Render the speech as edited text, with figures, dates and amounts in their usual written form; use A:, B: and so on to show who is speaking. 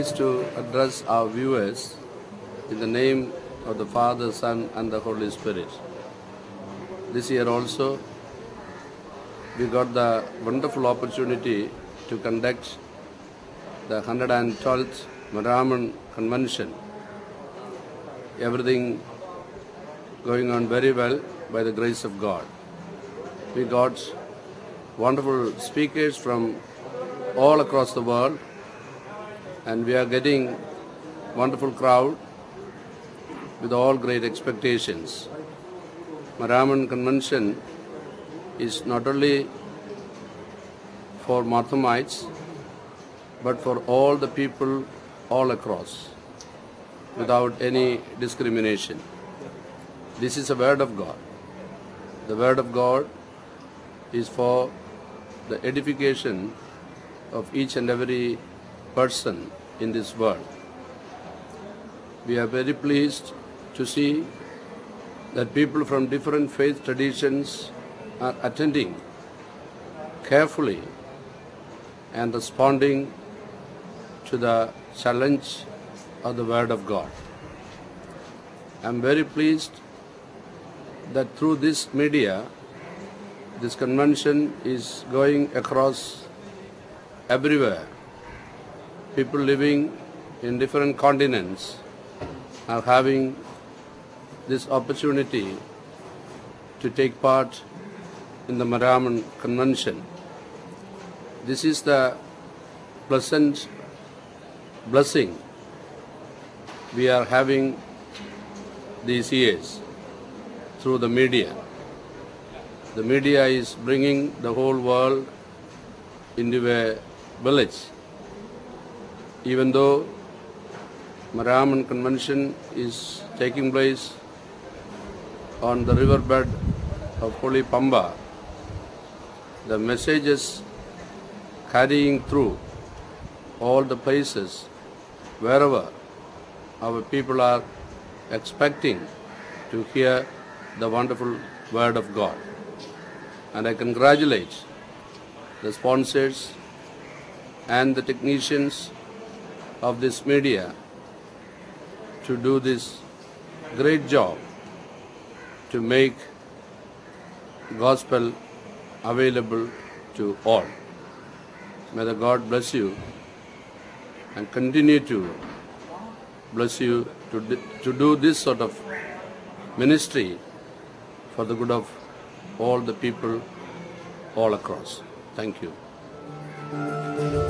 A: pleased to address our viewers in the name of the Father, Son, and the Holy Spirit. This year also, we got the wonderful opportunity to conduct the 112th Maraman Convention. Everything going on very well by the grace of God. We got wonderful speakers from all across the world, and we are getting wonderful crowd with all great expectations. Maraman Convention is not only for Marthamites, but for all the people all across, without any discrimination. This is a word of God. The word of God is for the edification of each and every person in this world. We are very pleased to see that people from different faith traditions are attending carefully and responding to the challenge of the Word of God. I am very pleased that through this media, this convention is going across everywhere. People living in different continents are having this opportunity to take part in the Maraman Convention. This is the pleasant blessing we are having these years through the media. The media is bringing the whole world into a village. Even though Maraman Convention is taking place on the riverbed of Holy Pamba, the messages carrying through all the places, wherever our people are expecting to hear the wonderful Word of God. And I congratulate the sponsors and the technicians of this media to do this great job to make gospel available to all. May the God bless you and continue to bless you to do this sort of ministry for the good of all the people all across. Thank you.